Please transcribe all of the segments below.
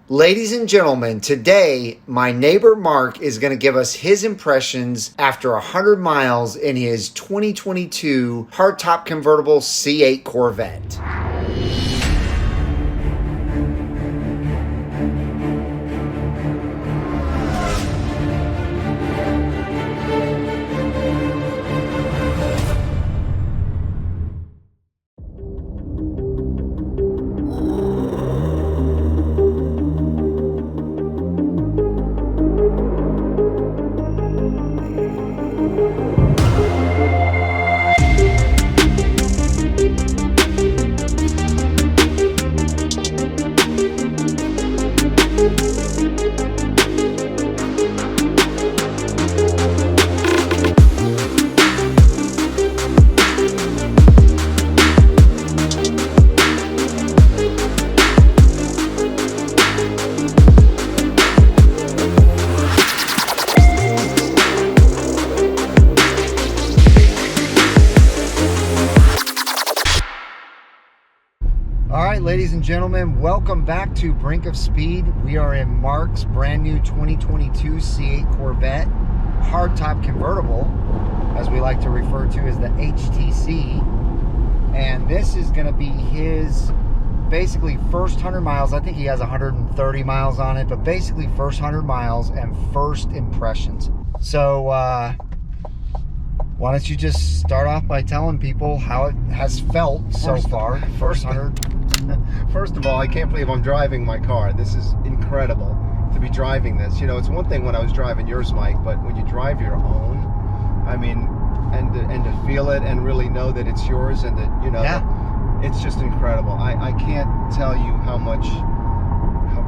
Ladies and gentlemen, today my neighbor Mark is going to give us his impressions after 100 miles in his 2022 hardtop convertible C8 Corvette. Ladies and gentlemen, welcome back to Brink of Speed. We are in Mark's brand new 2022 C8 Corvette hardtop convertible, as we like to refer to as the HTC. And this is going to be his basically first 100 miles. I think he has 130 miles on it, but basically first 100 miles and first impressions. So why don't you just start off by telling people how it has felt so far, first 100. First of all, I can't believe I'm driving my car. This is incredible to be driving this. You know, it's one thing when I was driving yours, Mike, but when you drive your own, I mean, and to feel it and really know that it's yours and that, you know, it's just incredible. I can't tell you how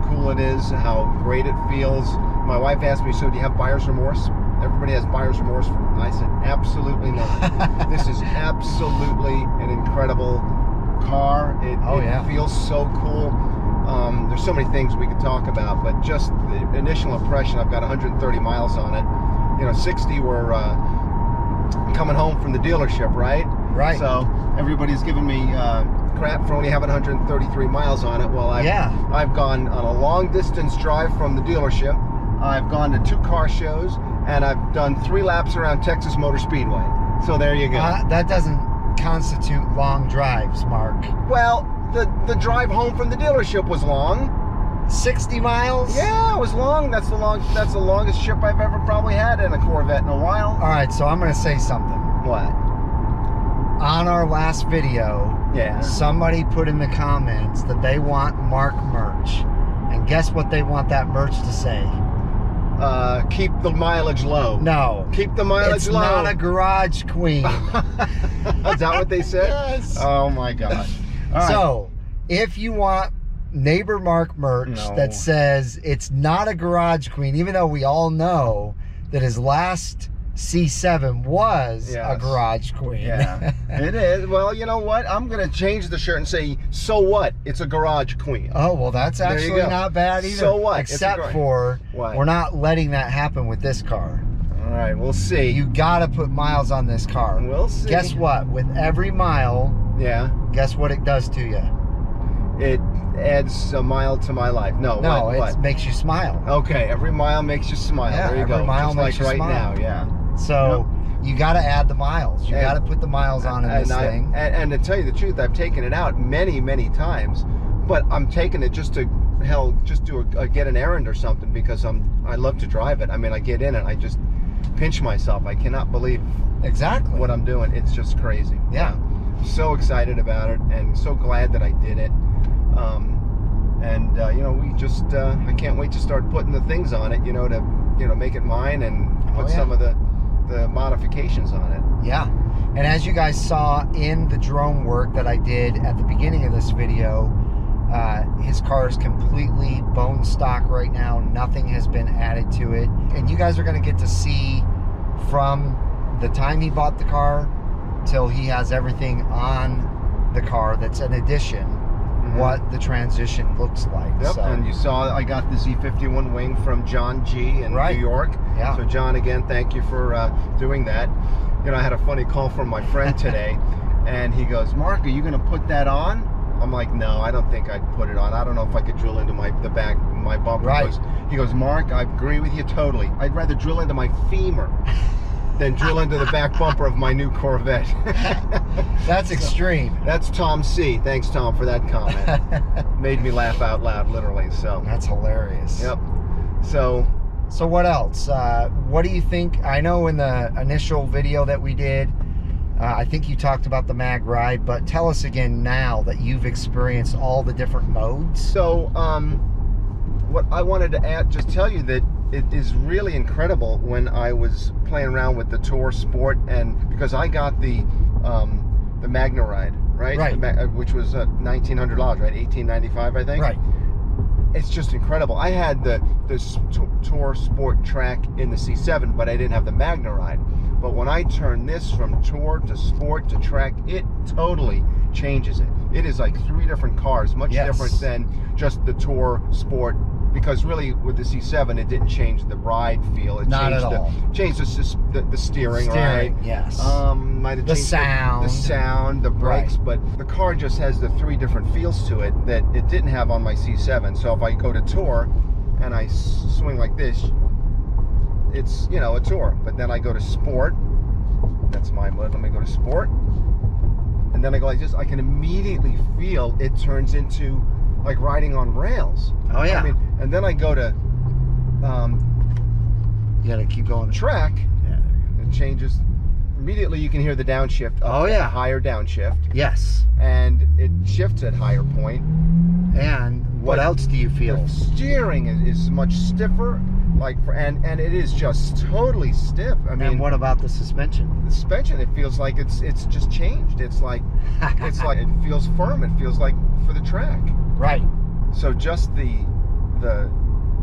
cool it is, how great it feels. My wife asked me, so do you have buyer's remorse? Everybody has buyer's remorse. I said, absolutely not. This is absolutely an incredible car. It feels so cool. There's so many things we could talk about, but just the initial impression, I've got 130 miles on it. You know, 60 were coming home from the dealership, right? Right. So everybody's giving me crap for only having 133 miles on it. Well, I've gone on a long distance drive from the dealership. I've gone to 2 car shows, and I've done 3 laps around Texas Motor Speedway. So there you go. That doesn't constitute long drives, Mark. Well, the drive home from the dealership was long. 60 miles? Yeah, it was long. That's the longest trip I've ever probably had in a Corvette in a while. All right, so I'm going to say something. What? On our last video, somebody put in the comments that they want Mark merch. And guess what they want that merch to say? Keep the mileage low. No. Keep the mileage low. It's not a garage queen. Is that what they said? Yes. Oh my gosh. All so, right. if you want Neighbor Mark merch that says it's not a garage queen, even though we all know that his last C7 was a garage queen. Yeah, it is. Well, you know what? I'm going to change the shirt and say, so what? It's a garage queen. Oh, well, that's actually not bad either. So what? Except for we're not letting that happen with this car. All right, we'll see. You got to put miles on this car. We'll see. Guess what? With every mile, guess what it does to you? It adds a mile to my life. No, it makes you smile. Okay, every mile makes you smile. Yeah, there you go. every mile makes you smile. Now, So you got to add the miles. You got to put the miles on in this thing. And to tell you the truth, I've taken it out many, many times, but I'm taking it just to get an errand or something because I love to drive it. I mean, I get in it, I just pinch myself. I cannot believe what I'm doing. It's just crazy. Yeah. I'm so excited about it and so glad that I did it. You know, we just I can't wait to start putting the things on it, you know, to make it mine and put some of the modifications on it. Yeah. And as you guys saw in the drone work that I did at the beginning of this video, his car is completely bone stock right now. Nothing has been added to it. And you guys are going to get to see from the time he bought the car till he has everything on the car that's an addition, what the transition looks like. Yep, so. And you saw I got the Z51 wing from John G in New York. Yeah. So John, again, thank you for doing that. You know, I had a funny call from my friend today, and he goes, Mark, are you going to put that on? I'm like, no, I don't think I'd put it on. I don't know if I could drill into my bumper. Right. He goes, Mark, I agree with you totally. I'd rather drill into my femur than drill into the back bumper of my new Corvette. That's extreme. That's Tom C. Thanks, Tom, for that comment. Made me laugh out loud, literally. So That's hilarious. yep. So what else? What do you think? I know in the initial video that we did, I think you talked about the mag ride, but tell us again now that you've experienced all the different modes. So, what I wanted to add, just tell you that it is really incredible when I was playing around with the Tour Sport, and because I got the Magna ride, right? Right. Which was $1,900, right? $1,895, I think. Right. It's just incredible. I had the Tour Sport track in the C7, but I didn't have the Magna ride. But when I turn this from Tour to Sport to track, it totally changes it. It is like 3 different cars, much different than just the Tour Sport. Because really, with the C7, it didn't change the ride feel. It Not changed at all. Changed the steering, right? Yes. Might have The changed sound. the sound, the brakes, Right. but the car just has the 3 different feels to it that it didn't have on my C7. So if I go to Tour and I swing like this, it's, you know, a Tour. But then I go to Sport. That's my mode. Let me go to Sport. And then I go like this. I can immediately feel it turns into like riding on rails. Oh yeah. I mean, and then I go to you gotta keep going. track. Yeah, there you go. It changes. Immediately you can hear the downshift. Oh, yeah. Higher downshift. Yes. And it shifts at higher point. And what But else do you feel? The steering is much stiffer. And it is just totally stiff. I mean, And what about the suspension? the suspension, it feels like it's just changed. It's like it feels firm. It feels like for the track. Right. So just the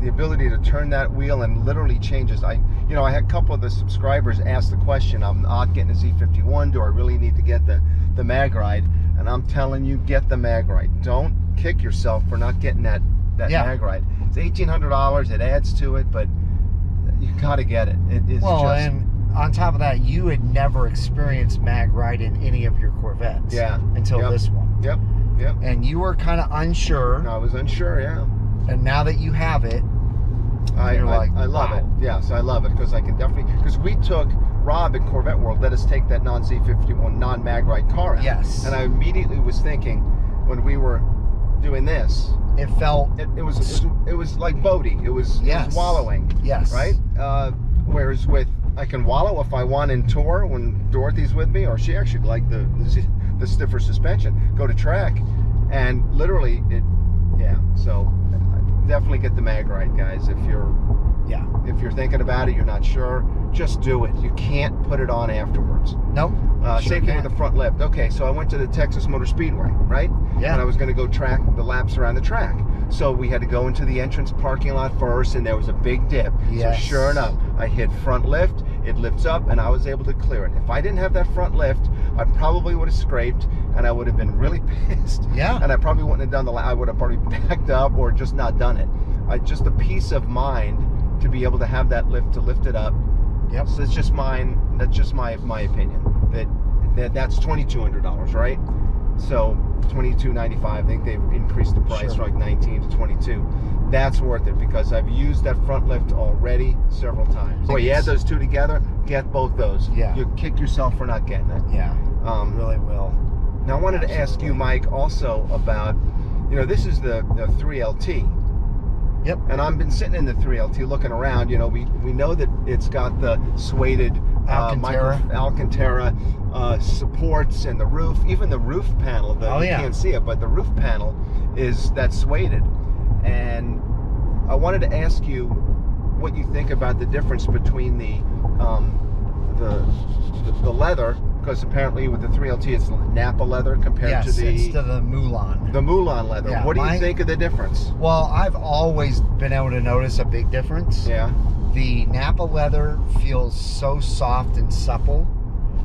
ability to turn that wheel and literally changes. I had a couple of the subscribers ask the question, I'm not getting a Z51, do I really need to get the mag ride? And I'm telling you, get the mag ride. Don't kick yourself for not getting that mag ride. It's $1,800, it adds to it, but you gotta get it. It is And on top of that, you had never experienced mag ride in any of your Corvettes. Yeah. Until Yep. this one. Yep. And you were kind of unsure. I was unsure, yeah. And now that you have it, I love wow. it. Yes, I love it because I can definitely, because we took Rob at Corvette World, let us take that non-Z51 non-mag ride car out. Yes. And I immediately was thinking when we were doing this, it felt it was like boaty. It was wallowing. Yes. Right? Whereas with, I can wallow if I want in Tour when Dorothy's with me, or she actually liked the stiffer suspension. Go to track, and literally so definitely get the mag ride, guys. If you're thinking about it, you're not sure, just do it. You can't put it on afterwards. Nope. Same thing with the front lift. Okay, so I went to the Texas Motor Speedway, right? Yeah. And I was going to go track the laps around the track. So we had to go into the entrance parking lot first, and there was a big dip. Yes. So sure enough, I hit front lift, it lifts up, and I was able to clear it. If I didn't have that front lift, I probably would have scraped, and I would have been really pissed. Yeah. And I probably wouldn't have done the lap. I would have probably backed up or just not done it. Just the peace of mind to be able to have that lift, to lift it up. Yep. So it's just mine. That's just my opinion. That's $2,200, right? So $22.95. I think they've increased the price from like $19 to $22. That's worth it because I've used that front lift already several times. So you add those two together, get both those. Yeah. You kick yourself for not getting it. Yeah. You really will. Now I wanted to ask you, Mike, also about, this is the 3LT. Yep. And I've been sitting in the 3LT looking around. We know that it's got the suede Alcantara supports and the roof, even the roof panel. You can't see it, but the roof panel is that suede. And I wanted to ask you what you think about the difference between the leather, because apparently with the 3LT it's Napa leather compared to the Moulin. The Moulin leather. Yeah, what do you think of the difference? Well, I've always been able to notice a big difference. Yeah. The Napa leather feels so soft and supple,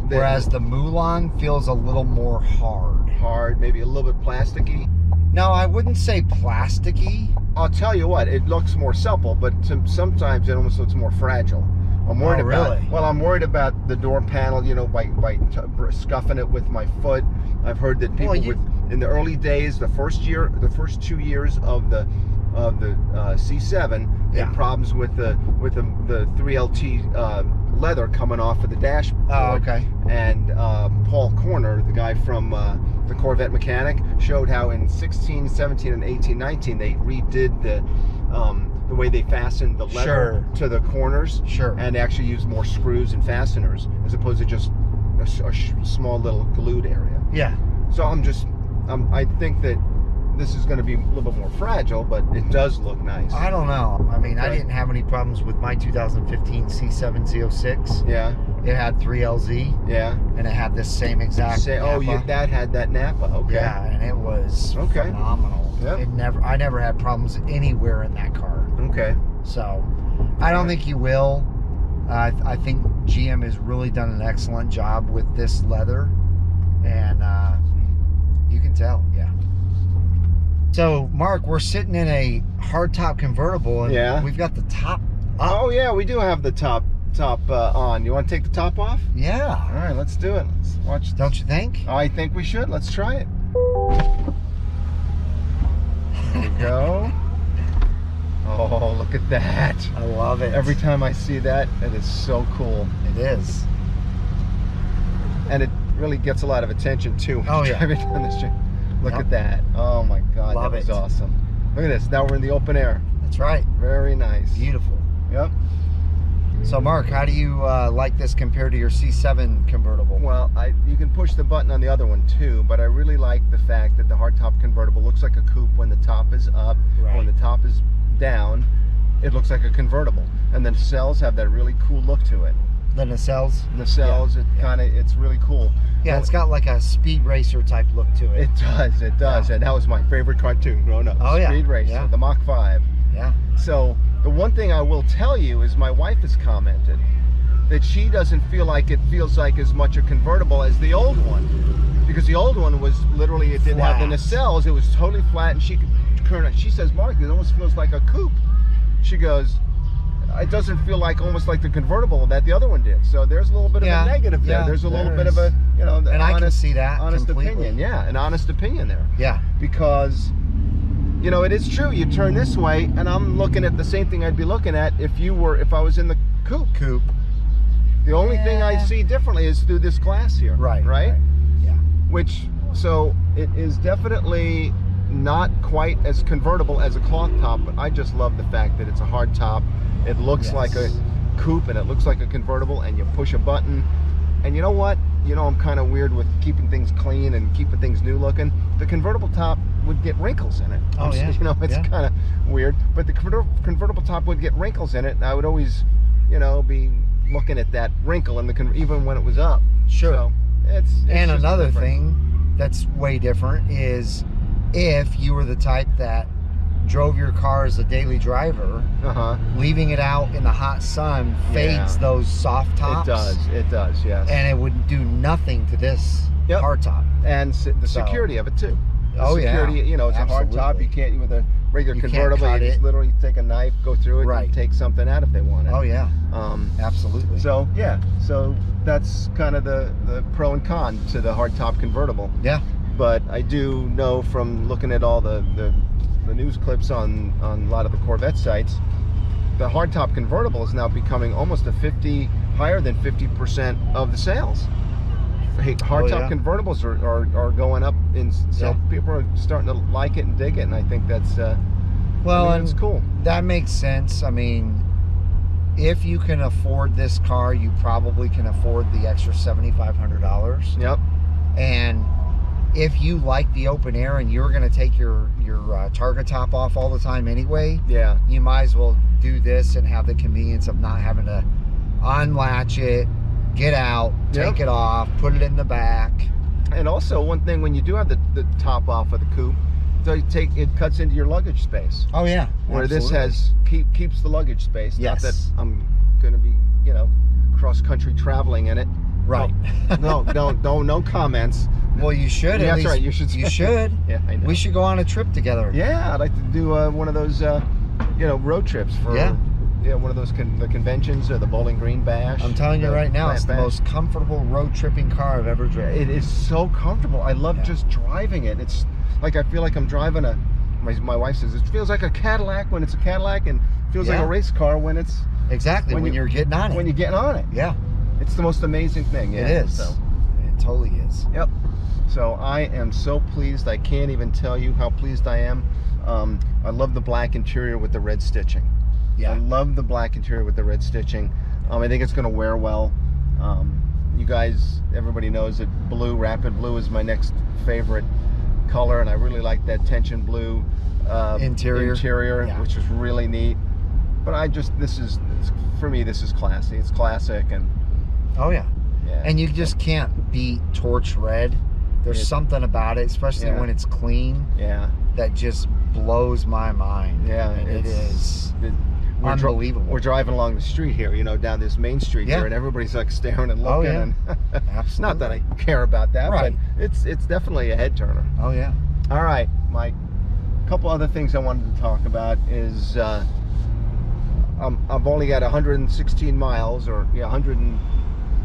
whereas the Moulin feels a little more hard. Hard, maybe a little bit plasticky. No, I wouldn't say plasticky. I'll tell you what, it looks more supple, but sometimes it almost looks more fragile. I'm worried I'm worried about the door panel, by scuffing it with my foot. I've heard that people in the early days, the first 2 years of the of the C7. They had problems with the 3LT leather coming off of the dashboard. Oh, okay. And Paul Corner, the guy from the Corvette mechanic, showed how in 16, 17, and 18, 19 they redid the way they fastened the leather to the corners. Sure. And actually used more screws and fasteners as opposed to just a small little glued area. Yeah. So I think that this is going to be a little bit more fragile, but it does look nice. I don't know. I mean, I didn't have any problems with my 2015 C7 Z06. Yeah. It had 3LZ. Yeah. And it had this same exact Napa. Oh, that had that Napa. Okay. Yeah, and it was phenomenal. Yep. I never had problems anywhere in that car. Okay. So, I don't think you will. I think GM has really done an excellent job with this leather, and you can tell. Yeah. So, Mark, we're sitting in a hardtop convertible, and we've got the top up. Oh yeah, we do have the top on. You want to take the top off? Yeah. All right, let's do it. Let's watch. Don't you think? I think we should. Let's try it. There we go. Oh, look at that. I love it. Every time I see that, it is so cool. It is. And it really gets a lot of attention too when you're driving down the street. Look at that. Oh my God, that was awesome. Look at this. Now we're in the open air. That's right. Very nice. Beautiful. Yep. So Mark, how do you like this compared to your C7 convertible? Well, you can push the button on the other one too, but I really like the fact that the hardtop convertible looks like a coupe when the top is up. Right. When the top is down, it looks like a convertible. And the nacelles have that really cool look to it. The nacelles? Nacelles, it's really cool. Yeah, it's got like a speed racer type look to it. It does. And that was my favorite cartoon growing up. Oh, yeah. Speed Racer, the Mach 5. Yeah. So the one thing I will tell you is my wife has commented that she doesn't feel like it feels like as much a convertible as the old one, because the old one was literally, it didn't have the nacelles, it was totally flat, and she says, Mark, it almost feels like a coupe. She goes, it doesn't feel like almost like the convertible that the other one did. So there's a little bit of a negative there. There's a little bit of a, and I can see that honest completely. opinion. Yeah, an honest opinion there. Yeah. Because, it is true. You turn this way, and I'm looking at the same thing I'd be looking at if I was in the coupe. The only thing I see differently is through this glass here. Right. Yeah. So it is definitely not quite as convertible as a cloth top, but I just love the fact that it's a hard top. It looks like a coupe, and it looks like a convertible, and you push a button. And you know what? I'm kind of weird with keeping things clean and keeping things new looking. The convertible top would get wrinkles in it. Oh, yeah. It's kind of weird. But the convertible top would get wrinkles in it, and I would always, be looking at that wrinkle in even when it was up. Sure. So it's and just another different. thing that's way different is if you were the type that drove your car as a daily driver, leaving it out in the hot sun fades those soft tops. It does, yes. And it would do nothing to this hard top. And the security of it too. Security, it's a hard top. You can't, with a regular convertible, you just literally take a knife, go through it, and take something out if they want it. Oh yeah, absolutely. So so that's kind of the pro and con to the hardtop convertible. Yeah. But I do know from looking at all the news clips on a lot of the Corvette sites, the hardtop convertible is now becoming almost higher than 50% of the sales. Hardtop convertibles are going up, so people are starting to like it and dig it, and I think that's it's cool. That makes sense. I mean, if you can afford this car, you probably can afford the extra $7,500. Yep. And if you like the open air and you're going to take your target top off all the time anyway, you might as well do this and have the convenience of not having to unlatch it, get out, take it off, put it in the back. And also, one thing, when you do have the top off of the coupe, it cuts into your luggage space. Oh yeah, where this keeps the luggage space. Yes. Not that I'm going to be cross country traveling in it. Right. No comments. Well, you should. Yeah, that's right. You should. You should. Yeah, I know. We should go on a trip together. Yeah, I'd like to do one of those, road trips for. Yeah, one of those the conventions or the Bowling Green Bash. I'm telling you right now, it's the most comfortable road tripping car I've ever driven. It is so comfortable. I love just driving it. It's like I feel like I'm driving a my wife says it feels like a Cadillac when it's a Cadillac, and it feels like a race car when it's exactly when you're getting on it. When you're getting on it, yeah, it's the most amazing thing. Yeah, it is. So. It totally is. Yep. So I am so pleased. I can't even tell you how pleased I am. I love the black interior with the red stitching. Yeah, I love the black interior with the red stitching. I think it's going to wear well. You guys, everybody knows that blue, rapid blue, is my next favorite color, and I really like that tension blue interior, yeah. which is really neat. But for me, this is classy. It's classic, and oh yeah, and you just can't beat torch red. There's something about it, especially when it's clean. Yeah, that just blows my mind. Yeah, and it is unbelievable. We're driving along the street here, down this main street here, and everybody's like staring and looking. Oh, yeah. And absolutely. Not that I care about that, right. but it's definitely a head turner. Oh yeah. All right, Mike. A couple other things I wanted to talk about is I've only got 116 miles, or 100 and.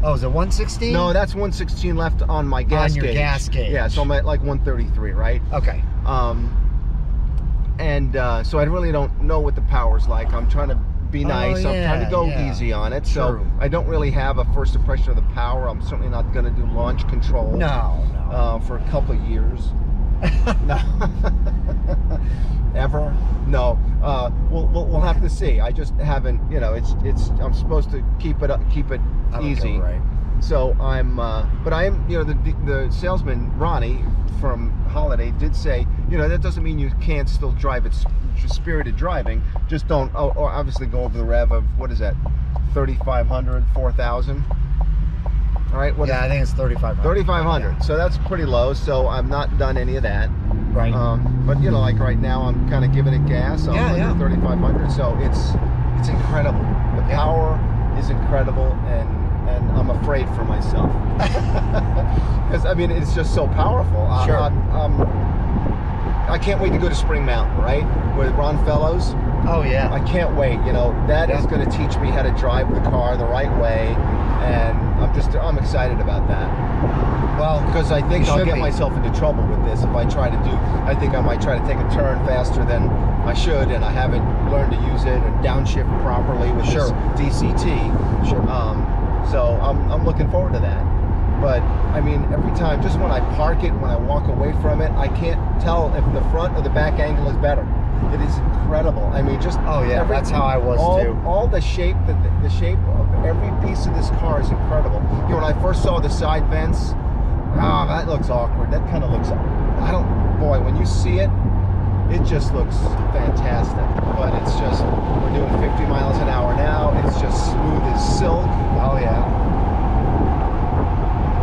Oh, is it 116? No, that's 116 left on my gas gauge. On your gas gauge. Yeah, so I'm at like 133, right? Okay. So I really don't know what the power's like. I'm trying to be nice. I'm trying to go easy on it. So I don't really have a first impression of the power. I'm certainly not going to do launch control. No. For a couple of years. No. Ever? No. We'll have to see. I just haven't. I'm supposed to keep it easy. Right. So but I am. The salesman Ronnie from Holiday did say, that doesn't mean you can't still drive it. Spirited driving. Just don't. Or obviously go over the rev of, what is that? 3,500, 4,000. All right. I think it's 3,500. 3,500. Yeah. So that's pretty low. So I've not done any of that. Right. But like right now, I'm kind of giving it gas. I'm under 3,500. So it's incredible. The power is incredible, and I'm afraid for myself because it's just so powerful. Sure. I can't wait to go to Spring Mountain, right, with Ron Fellows. Oh yeah. I can't wait. That is going to teach me how to drive the car the right way, and I'm excited about that. Well, because I think I'll get myself into trouble with this if I try to do. I think I might try to take a turn faster than I should, and I haven't learned to use it and downshift properly with this DCT. Sure. So I'm looking forward to that. But every time, just when I park it, when I walk away from it, I can't tell if the front or the back angle is better. It is incredible. That's how I was too. All the shape, the shape of every piece of this car is incredible. When I first saw the side vents, that looks awkward. That kind of looks. When you see it, it just looks fantastic. But it's just, we're doing 50 miles an hour now. It's just smooth as silk. Oh yeah.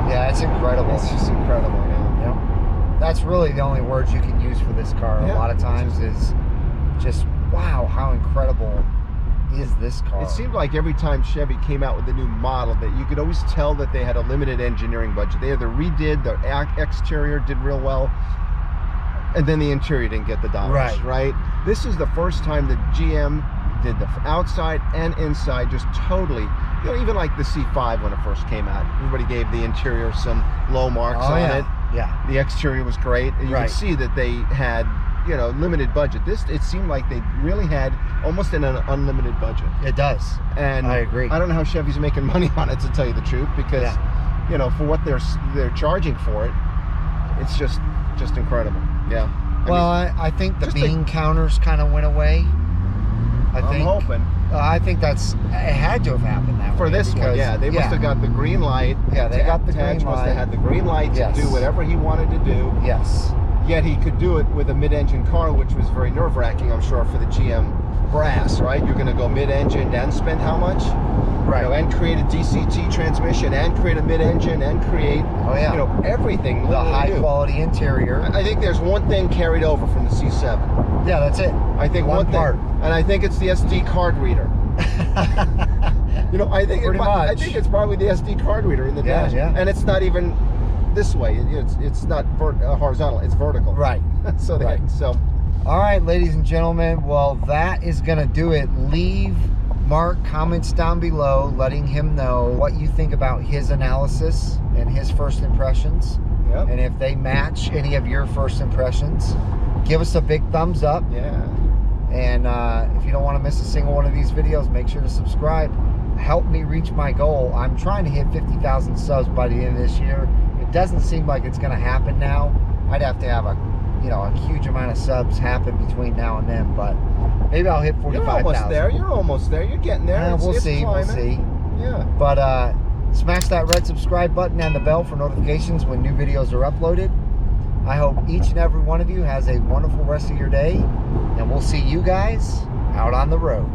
Yeah, it's incredible. It's just incredible, Yep. That's really the only words you can use for this car a lot of times is just, wow, how incredible is this car. It seemed like every time Chevy came out with a new model that you could always tell that they had a limited engineering budget. They either redid, the exterior did real well, and then the interior didn't get the dollars, right? This is the first time that GM did the outside and inside just totally, even like the C5 when it first came out. Everybody gave the interior some low marks on it. Yeah. The exterior was great. And you could see that they had, limited budget. It seemed like they really had almost an unlimited budget. It does. And I agree. I don't know how Chevy's making money on it, to tell you the truth, because, for what they're charging for it, it's just incredible. Yeah. I think the bean counters kind of went away. I'm hoping. I think it had to have happened that for way. This one, they must have got the green light. Yeah, they got the green light. Must have had the green light to do whatever he wanted to do. Yes. Yet he could do it with a mid-engine car, which was very nerve-wracking, I'm sure, for the GM brass, right? You're going to go mid-engine and spend how much? Right. And create a DCT transmission, and create a mid-engine, and create, everything. The high-quality interior. I think there's one thing carried over from the C7. Yeah, that's it. I think one part. And I think it's the SD card reader. I think it's probably the SD card reader in the dash. Yeah. And it's not even this way. It's not horizontal. It's vertical. Right. So all right, ladies and gentlemen. Well, that is gonna do it. Leave Mark comments down below, letting him know what you think about his analysis and his first impressions. Yep. And if they match any of your first impressions. give us a big thumbs up. Yeah. And if you don't want to miss a single one of these videos, make sure to subscribe. Help me reach my goal. I'm trying to hit 50,000 subs by the end of this year. It doesn't seem like it's going to happen now. I'd have to have a huge amount of subs happen between now and then, but maybe I'll hit 45,000. You're almost there. You're almost there. You're getting there. We'll see. We'll see. Yeah. But smash that red subscribe button and the bell for notifications when new videos are uploaded. I hope each and every one of you has a wonderful rest of your day, and we'll see you guys out on the road.